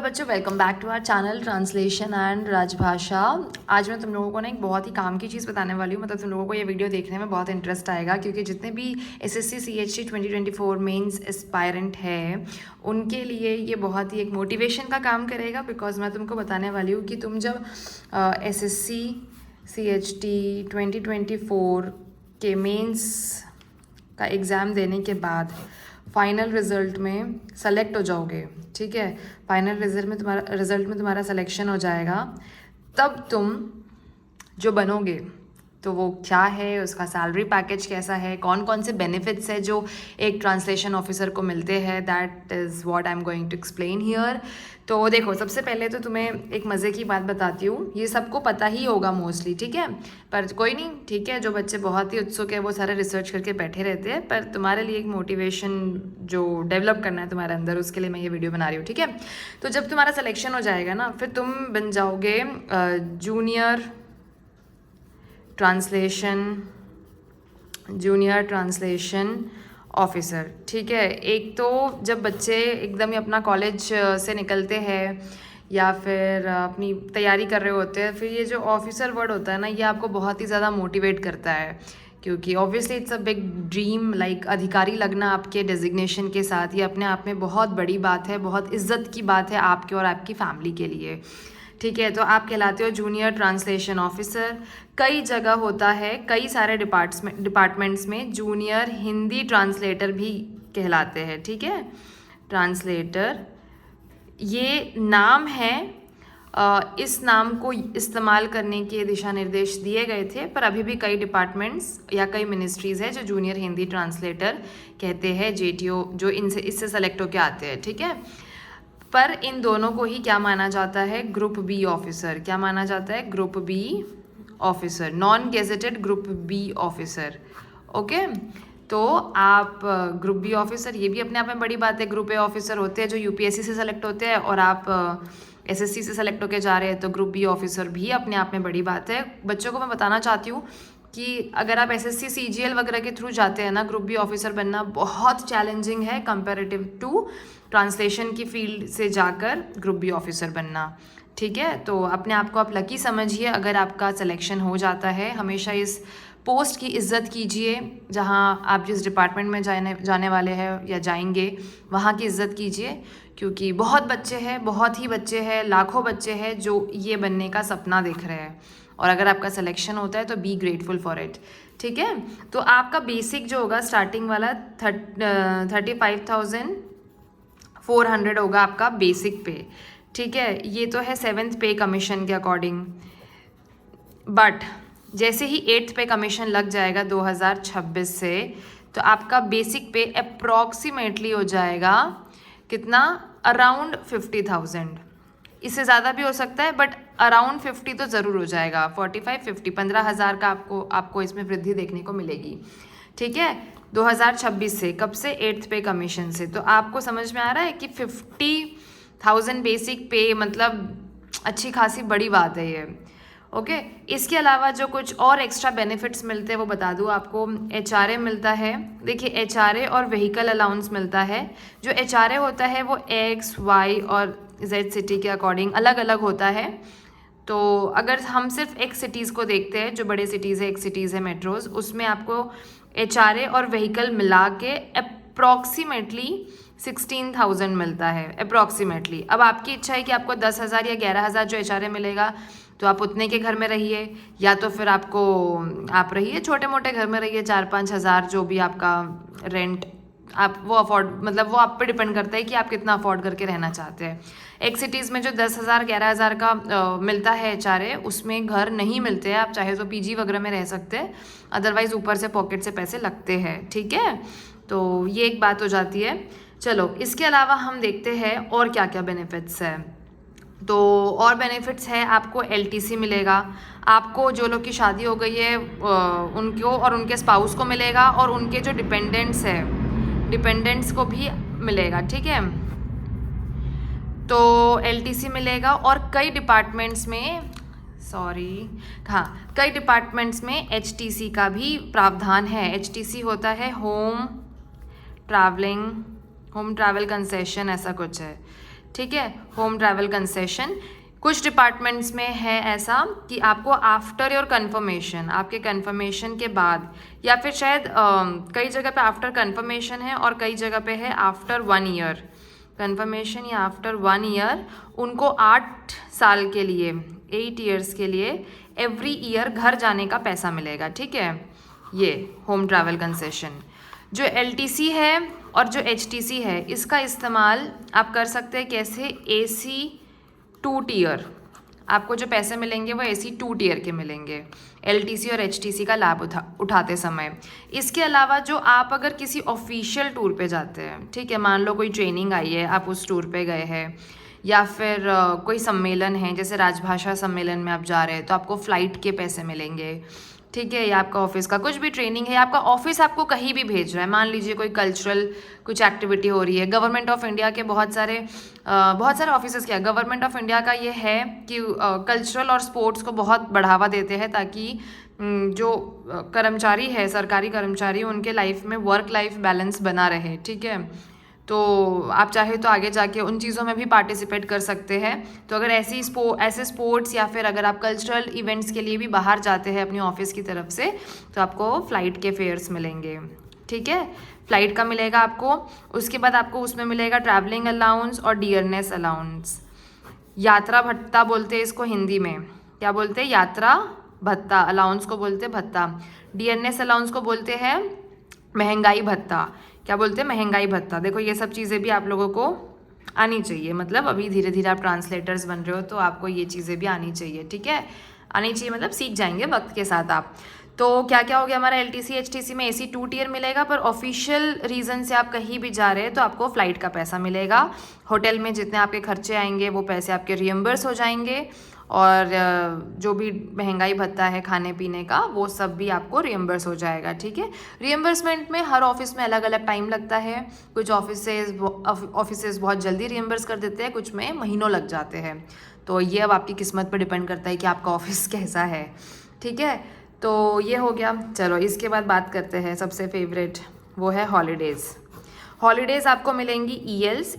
बच्चों, welcome back to our channel translation and Rajbhasha. आज मैं तुम लोगों को ना एक बहुत ही काम की चीज़ बताने वाली हूँ। मतलब तुम लोगों को ये वीडियो देखने में बहुत इंटरेस्ट आएगा, क्योंकि जितने भी एसएससी सीएचटी 2024 मेंस एस्पायरेंट है उनके लिए ये बहुत ही एक मोटिवेशन का काम करेगा। बिकॉज मैं तुमको बताने वाली हूँ कि तुम जब एसएससी सीएचटी 2024 के मेंस का एग्ज़ाम देने के बाद फाइनल रिज़ल्ट में सेलेक्ट हो जाओगे, ठीक है, फाइनल रिज़ल्ट में तुम्हारा सिलेक्शन हो जाएगा, तब तुम जो बनोगे तो वो क्या है, उसका सैलरी पैकेज कैसा है, कौन कौन से बेनिफिट्स है जो एक ट्रांसलेशन ऑफिसर को मिलते हैं, that is what I am going to explain here. तो देखो, सबसे पहले तो तुम्हें एक मज़े की बात बताती हूँ। ये सबको पता ही होगा मोस्टली, ठीक है, पर कोई नहीं, ठीक है, जो बच्चे बहुत ही उत्सुक है वो सारे रिसर्च करके बैठे रहते हैं, पर तुम्हारे लिए एक मोटिवेशन जो डेवलप करना है तुम्हारे अंदर, उसके लिए मैं ये वीडियो बना रही हूँ, ठीक है। तो जब तुम्हारा सिलेक्शन हो जाएगा ना, फिर तुम बन जाओगे जूनियर ट्रांसलेशन ऑफिसर, ठीक है। एक तो जब बच्चे एकदम ही अपना कॉलेज से निकलते हैं या फिर अपनी तैयारी कर रहे होते हैं, फिर ये जो ऑफिसर वर्ड होता है ना, ये आपको बहुत ही ज़्यादा मोटिवेट करता है, क्योंकि obviously it's a big dream. Like अधिकारी लगना आपके डेजिग्नेशन के साथ, ये अपने आप में बहुत बड़ी बात है, बहुत इज्जत की बात है आपके और आपकी फैमिली के लिए, ठीक है। तो आप कहलाते हो जूनियर ट्रांसलेशन ऑफिसर। कई जगह होता है, कई सारे डिपार्टमेंट्स में जूनियर हिंदी ट्रांसलेटर भी कहलाते हैं, ठीक है। ट्रांसलेटर ये नाम है, इस नाम को इस्तेमाल करने के दिशा निर्देश दिए गए थे, पर अभी भी कई डिपार्टमेंट्स या कई मिनिस्ट्रीज़ है जो जूनियर हिंदी ट्रांसलेटर कहते हैं, जेटीओ, जो इससे सेलेक्ट होके आते हैं, ठीक है। पर इन दोनों को ही क्या माना जाता है? Group B officer. क्या माना जाता है? Group B officer, non gazetted group B officer, okay. तो आप ग्रुप बी ऑफिसर, ये भी अपने आप में बड़ी बात है। ग्रुप ए ऑफिसर होते हैं जो यूपीएससी से सेलेक्ट होते हैं, और आप एसएससी से सेलेक्ट होके जा रहे हैं, तो ग्रुप बी ऑफिसर भी अपने आप में बड़ी बात है। बच्चों को मैं बताना चाहती हूँ कि अगर आप एसएससी सीजीएल वगैरह के थ्रू जाते हैं ना, ग्रुप बी ऑफिसर बनना बहुत चैलेंजिंग है कंपैरेटिव टू ट्रांसलेशन की फील्ड से जाकर ग्रुप बी ऑफिसर बनना, ठीक है। तो अपने आप को आप लकी समझिए अगर आपका सिलेक्शन हो जाता है। हमेशा इस पोस्ट की इज्जत कीजिए, जहां आप जिस डिपार्टमेंट में जाने वाले हैं या जाएंगे, वहाँ की इज्जत कीजिए, क्योंकि बहुत बच्चे हैं, बहुत ही बच्चे हैं, लाखों बच्चे हैं जो ये बनने का सपना देख रहे हैं, और अगर आपका सिलेक्शन होता है तो बी ग्रेटफुल फॉर इट, ठीक है। तो आपका बेसिक जो होगा स्टार्टिंग वाला 35,400 होगा आपका बेसिक पे, ठीक है। ये तो है 7th पे कमीशन के अकॉर्डिंग, बट जैसे ही 8th पे कमीशन लग जाएगा 2026 से, तो आपका बेसिक पे अप्रॉक्सीमेटली हो जाएगा कितना? अराउंड 50,000। इससे ज़्यादा भी हो सकता है, बट अराउंड 50 तो ज़रूर हो जाएगा। 45-50 15,000 का आपको इसमें वृद्धि देखने को मिलेगी, ठीक है, 2026 से। कब से? 8th पे कमीशन से। तो आपको समझ में आ रहा है कि 50,000 बेसिक पे मतलब अच्छी खासी बड़ी बात है ये, ओके। इसके अलावा जो कुछ और एक्स्ट्रा बेनिफिट्स मिलते हैं वो बता दूँ आपको। एचआरए मिलता है, देखिए एचआरए और व्हीकल अलाउंस मिलता है। जो एचआरए होता है वो एक्स, वाई और जेड सिटी के अकॉर्डिंग अलग अलग होता है। तो अगर हम सिर्फ एक्स सिटीज़ को देखते हैं, जो बड़े सिटीज़ है, एक्स सिटीज़ है, मेट्रोज़, उसमें आपको एचआरए और व्हीकल मिला के अप्रॉक्सीमेटली 16,000 मिलता है, अप्रॉक्सीमेटली। अब आपकी इच्छा है कि आपको 10,000 या 11,000 जो एचआरए मिलेगा, तो आप उतने के घर में रहिए, या तो फिर आप रहिए छोटे मोटे घर में रहिए, 4-5 हज़ार जो भी आपका रेंट आप वो अफोर्ड, मतलब वो आप पे डिपेंड करता है कि आप कितना अफोर्ड करके रहना चाहते हैं। एक सिटीज़ में जो 10,000 11,000 का मिलता है एचआरए, उसमें घर नहीं मिलते हैं, आप चाहे तो पीजी वगैरह में रह सकते हैं, अदरवाइज़ ऊपर से पॉकेट से पैसे लगते हैं, ठीक है। तो ये एक बात हो जाती है। चलो, इसके अलावा हम देखते हैं और क्या क्या बेनिफिट्स है। तो और बेनिफिट्स है, आपको एलटीसी मिलेगा, आपको जो लोग की शादी हो गई है उनको और उनके स्पाउस को मिलेगा, और उनके जो डिपेंडेंट्स है, डिपेंडेंट्स को भी मिलेगा, ठीक है। तो एलटीसी मिलेगा, और कई डिपार्टमेंट्स में कई डिपार्टमेंट्स में एचटीसी का भी प्रावधान है। एचटीसी होता है होम ट्रैवल कंसेशन, ऐसा कुछ है, ठीक है, होम ट्रैवल कंसेशन। कुछ डिपार्टमेंट्स में है ऐसा कि आपको आफ्टर योर कन्फर्मेशन, आपके कन्फर्मेशन के बाद, या फिर शायद कई जगह पे आफ्टर कन्फर्मेशन है और कई जगह पे है आफ्टर 1 ईयर कन्फर्मेशन या आफ्टर 1 ईयर, उनको 8 साल के लिए, 8 ईयर्स के लिए एवरी ईयर घर जाने का पैसा मिलेगा। ठीक है, ये होम ट्रैवल कंसेशन। जो LTC है और जो HTC है, इसका इस्तेमाल आप कर सकते हैं कैसे? AC 2 टीयर, आपको जो पैसे मिलेंगे वो AC 2 टीयर के मिलेंगे LTC और HTC का लाभ उठाते समय। इसके अलावा जो आप अगर किसी ऑफिशियल टूर पे जाते हैं, ठीक है, मान लो कोई ट्रेनिंग आई है, आप उस टूर पे गए हैं, या फिर कोई सम्मेलन है, जैसे राजभाषा सम्मेलन में आप जा रहे हैं, तो आपको फ़्लाइट के पैसे मिलेंगे। ठीक है, या आपका ऑफिस का कुछ भी ट्रेनिंग है, आपका ऑफिस आपको कहीं भी भेज रहा है, मान लीजिए कोई कल्चरल कुछ एक्टिविटी हो रही है, गवर्नमेंट ऑफ इंडिया के बहुत सारे ऑफिसेस, क्या गवर्नमेंट ऑफ इंडिया का ये है कि कल्चरल और स्पोर्ट्स को बहुत बढ़ावा देते हैं, ताकि जो कर्मचारी है, सरकारी कर्मचारी, उनके लाइफ में वर्क लाइफ बैलेंस बना रहे। ठीक है, तो आप चाहे तो आगे जाके उन चीज़ों में भी पार्टिसिपेट कर सकते हैं। तो अगर ऐसे स्पोर्ट्स या फिर अगर आप कल्चरल इवेंट्स के लिए भी बाहर जाते हैं अपनी ऑफिस की तरफ से, तो आपको फ़्लाइट के फेयर्स मिलेंगे। ठीक है, फ़्लाइट का मिलेगा आपको। उसके बाद आपको उसमें मिलेगा ट्रैवलिंग अलाउंस और डियरनेस अलाउंस। यात्रा भत्ता बोलते हैं इसको हिंदी में, क्या बोलते हैं? यात्रा भत्ता। अलाउंस को बोलते हैं भत्ता। डियरनेस अलाउंस को बोलते हैं महंगाई भत्ता। क्या बोलते हैं? महंगाई भत्ता। देखो ये सब चीज़ें भी आप लोगों को आनी चाहिए, मतलब अभी धीरे धीरे आप ट्रांसलेटर्स बन रहे हो तो आपको ये चीज़ें भी आनी चाहिए। ठीक है, आनी चाहिए मतलब सीख जाएंगे वक्त के साथ आप। तो क्या क्या हो गया हमारा? LTC HTC में AC 2 टीयर मिलेगा, पर ऑफिशियल रीज़न से आप कहीं भी जा रहे हैं तो आपको फ़्लाइट का पैसा मिलेगा। होटल में जितने आपके खर्चे आएंगे वो पैसे आपके रियम्बर्स हो जाएंगे, और जो भी महंगाई भत्ता है खाने पीने का, वो सब भी आपको रियम्बर्स हो जाएगा। ठीक है, रियम्बर्समेंट में हर ऑफिस में अलग अलग टाइम लगता है। कुछ ऑफिसेज बहुत जल्दी रियम्बर्स कर देते हैं, कुछ में महीनों लग जाते हैं। तो ये अब आपकी किस्मत पर डिपेंड करता है कि आपका ऑफिस कैसा है। ठीक है, तो ये हो गया। चलो इसके बाद बात करते हैं सबसे फेवरेट, वो है हॉलीडेज़। हॉलीडेज़ आपको मिलेंगी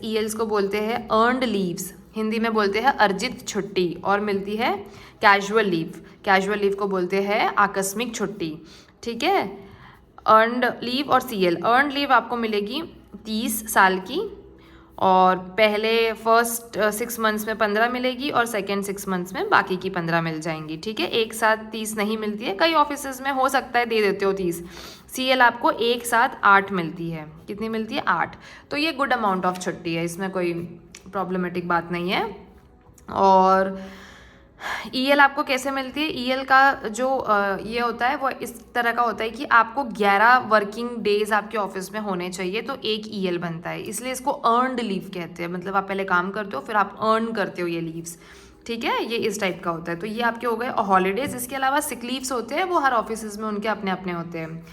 ELs को बोलते हैं अर्नड लीव्स, हिंदी में बोलते हैं अर्जित छुट्टी, और मिलती है कैजुअल लीव को बोलते हैं आकस्मिक छुट्टी। ठीक है, अर्नड लीव और CL। अर्नड लीव आपको मिलेगी 30 साल की, और पहले फर्स्ट 6 मंथ्स में 15 मिलेगी और सेकेंड 6 मंथ्स में बाकी की 15 मिल जाएंगी। ठीक है, एक साथ 30 नहीं मिलती है, कई ऑफिसेज में हो सकता है दे देते हो 30। CL आपको एक साथ 8 मिलती है। कितनी मिलती है? 8। तो ये गुड अमाउंट ऑफ छुट्टी है, इसमें कोई प्रॉब्लमेटिक बात नहीं है। और EL आपको कैसे मिलती है? EL का जो ये होता है वो इस तरह का होता है कि आपको 11 वर्किंग डेज आपके ऑफिस में होने चाहिए तो एक EL बनता है, इसलिए इसको अर्नड लीव कहते हैं। मतलब आप पहले काम करते हो फिर आप अर्न करते हो ये लीव्स। ठीक है, ये इस टाइप का होता है। तो ये आपके हो गए हॉलीडेज़। इसके अलावा सिक लीव्स होते हैं, वो हर ऑफिस में उनके अपने अपने होते हैं।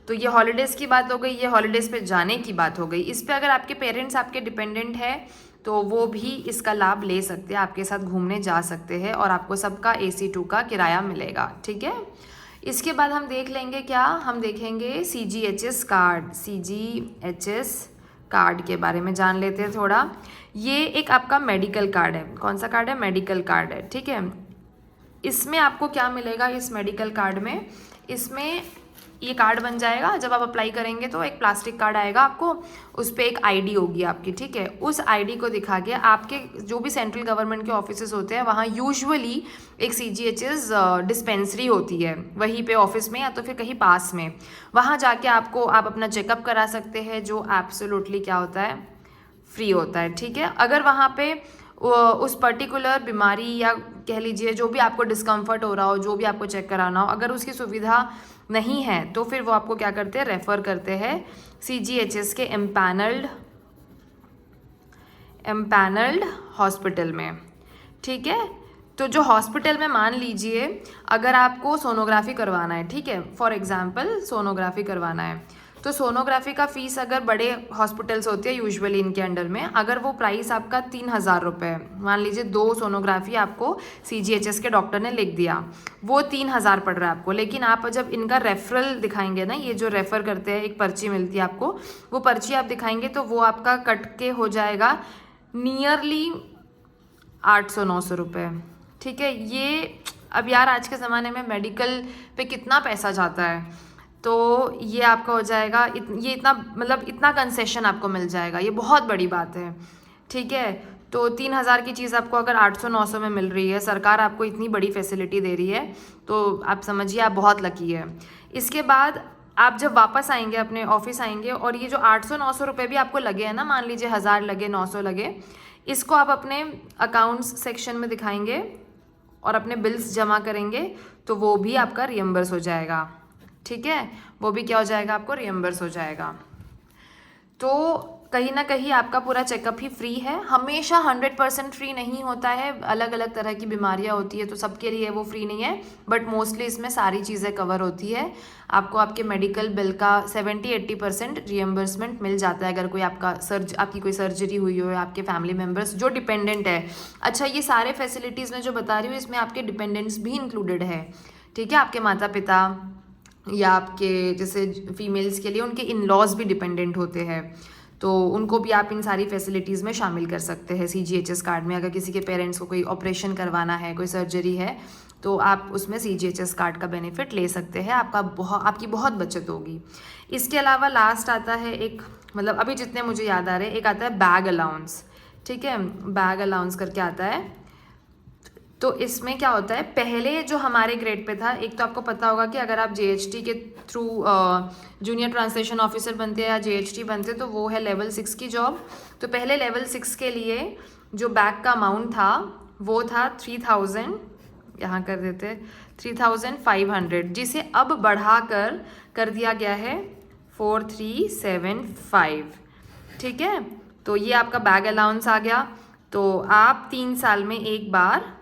तो ये हॉलीडेज़ की बात हो गई, ये हॉलीडेज़ पे जाने की बात हो गई। इस पे अगर आपके पेरेंट्स आपके डिपेंडेंट है तो वो भी इसका लाभ ले सकते हैं, आपके साथ घूमने जा सकते हैं, और आपको सबका AC 2 का किराया मिलेगा। ठीक है, इसके बाद हम देख लेंगे क्या? हम देखेंगे CGHS कार्ड। CGHS कार्ड के बारे में जान लेते हैं थोड़ा। ये एक आपका मेडिकल कार्ड है। कौन सा कार्ड है? मेडिकल कार्ड है। ठीक है, इसमें आपको क्या मिलेगा? इस मेडिकल कार्ड में, इसमें ये कार्ड बन जाएगा जब आप अप्लाई करेंगे तो एक प्लास्टिक कार्ड आएगा आपको, उस पर एक ID होगी आपकी। ठीक है, उस ID को दिखा के आपके जो भी सेंट्रल गवर्नमेंट के ऑफिसेज होते हैं वहाँ यूजुअली एक CGHS डिस्पेंसरी होती है, वहीं पे ऑफिस में या तो फिर कहीं पास में। वहाँ जाके आप अपना चेकअप करा सकते हैं, जो एब्सोल्युटली क्या होता है? फ्री होता है। ठीक है, अगर वहाँ पे उस पर्टिकुलर बीमारी या कह लीजिए जो भी आपको डिस्कम्फर्ट हो रहा हो, जो भी आपको चेक कराना हो, अगर उसकी सुविधा नहीं है तो फिर वो आपको क्या करते हैं? रेफ़र करते हैं CGHS के एम्पैनल्ड हॉस्पिटल में। ठीक है, तो जो हॉस्पिटल में मान लीजिए अगर आपको सोनोग्राफी करवाना है, ठीक है, फॉर एग्जांपल सोनोग्राफी करवाना है, तो सोनोग्राफी का फ़ीस अगर बड़े हॉस्पिटल्स होते हैं यूजुअली इनके अंडर में, अगर वो प्राइस आपका 3000 रुपये, मान लीजिए 2 सोनोग्राफी आपको CGHS के डॉक्टर ने लिख दिया, वो 3000 पड़ रहा है आपको। लेकिन आप जब इनका रेफरल दिखाएंगे ना, ये जो रेफ़र करते हैं, एक पर्ची मिलती है आपको, वो पर्ची आप दिखाएंगे तो वो आपका कट के हो जाएगा नियरली 800-900 रुपये। ठीक है, ये अब यार आज के ज़माने में मेडिकल पे कितना पैसा जाता है, तो ये आपका हो जाएगा ये इतना मतलब इतना कंसेशन आपको मिल जाएगा, ये बहुत बड़ी बात है। ठीक है, तो 3000 की चीज़ आपको अगर 800-900 में मिल रही है, सरकार आपको इतनी बड़ी फैसिलिटी दे रही है, तो आप समझिए आप बहुत लकी है। इसके बाद आप जब वापस आएंगे अपने ऑफिस आएंगे और ये जो 800-900 रुपये भी आपको लगे हैं ना, मान लीजिए 1000 लगे 900 लगे, इसको आप अपने अकाउंट्स सेक्शन में दिखाएंगे और अपने बिल्स जमा करेंगे, तो वो भी आपका रियम्बर्स हो जाएगा। ठीक है, वो भी क्या हो जाएगा, आपको रियम्बर्स हो जाएगा। तो कहीं ना कहीं आपका पूरा चेकअप ही फ्री है। हमेशा 100% फ्री नहीं होता है, अलग अलग तरह की बीमारियां होती है, तो सबके लिए वो फ्री नहीं है, बट मोस्टली इसमें सारी चीज़ें कवर होती है। आपको आपके मेडिकल बिल का 70-80% रियम्बर्समेंट मिल जाता है अगर कोई आपकी कोई सर्जरी हुई हो, आपके फैमिली मेम्बर्स जो डिपेंडेंट है। अच्छा, ये सारे फैसिलिटीज़ मैं जो बता रही हूँ इसमें आपके डिपेंडेंट्स भी इंक्लूडेड है। ठीक है, आपके माता पिता या आपके जैसे फीमेल्स के लिए उनके इन लॉज भी डिपेंडेंट होते हैं, तो उनको भी आप इन सारी फैसिलिटीज़ में शामिल कर सकते हैं CGHS कार्ड में। अगर किसी के पेरेंट्स को कोई ऑपरेशन करवाना है, कोई सर्जरी है, तो आप उसमें CGHS कार्ड का बेनिफिट ले सकते हैं, आपकी बहुत बचत होगी। इसके अलावा लास्ट आता है एक, मतलब अभी जितने मुझे याद आ रहे हैं, एक आता है बैग अलाउंस। ठीक है, बैग अलाउंस करके आता है। तो इसमें क्या होता है, पहले जो हमारे ग्रेड पे था, एक तो आपको पता होगा कि अगर आप JHT के थ्रू जूनियर ट्रांसलेशन ऑफिसर बनते हैं या JHT बनते हैं, तो वो है लेवल 6 की जॉब। तो पहले लेवल 6 के लिए जो बैग का अमाउंट था वो था 3000, यहाँ कर देते 3500, जिसे अब बढ़ाकर कर दिया गया है 4375। ठीक है, तो ये आपका बैग अलाउंस आ गया। तो आप 3 साल में एक बार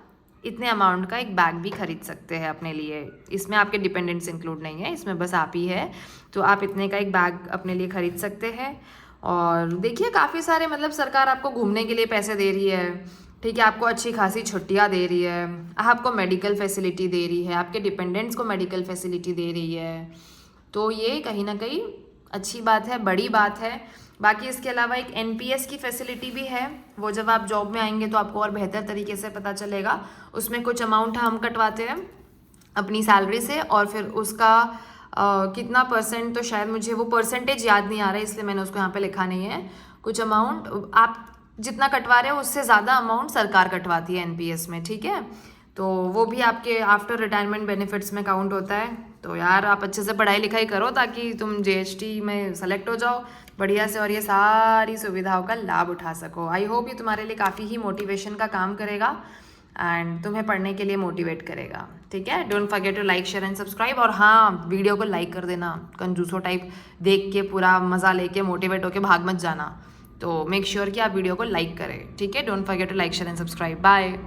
इतने अमाउंट का एक बैग भी खरीद सकते हैं अपने लिए। इसमें आपके डिपेंडेंट्स इंक्लूड नहीं है, इसमें बस आप ही है, तो आप इतने का एक बैग अपने लिए खरीद सकते हैं। और देखिए काफ़ी सारे, मतलब सरकार आपको घूमने के लिए पैसे दे रही है। ठीक है, आपको अच्छी खासी छुट्टियाँ दे रही है, आपको मेडिकल फैसिलिटी दे रही है, आपके डिपेंडेंट्स को मेडिकल फैसिलिटी दे रही है, तो ये कहीं ना कहीं अच्छी बात है, बड़ी बात है। बाकी इसके अलावा एक NPS की फैसिलिटी भी है, वो जब आप जॉब में आएंगे तो आपको और बेहतर तरीके से पता चलेगा। उसमें कुछ अमाउंट हम कटवाते हैं अपनी सैलरी से, और फिर उसका कितना परसेंट, तो शायद मुझे वो परसेंटेज याद नहीं आ रहा है, इसलिए मैंने उसको यहाँ पे लिखा नहीं है। कुछ अमाउंट आप जितना कटवा रहे हो उससे ज़्यादा अमाउंट सरकार कटवाती है NPS में। ठीक है, तो वो भी आपके आफ्टर रिटायरमेंट बेनिफिट्स में काउंट होता है। तो यार आप अच्छे से पढ़ाई लिखाई करो ताकि तुम JHT में सेलेक्ट हो जाओ बढ़िया से और ये सारी सुविधाओं का लाभ उठा सको। आई होप ये तुम्हारे लिए काफ़ी ही मोटिवेशन का काम करेगा एंड तुम्हें पढ़ने के लिए मोटिवेट करेगा। ठीक है, don't forget to like share and subscribe. और हाँ, वीडियो को लाइक कर देना, कंजूसो टाइप देख के पूरा मज़ा लेके मोटिवेट होके भाग मत जाना। तो मेक श्योर कि आप वीडियो को लाइक करें। ठीक है, don't forget to like share and subscribe. Bye.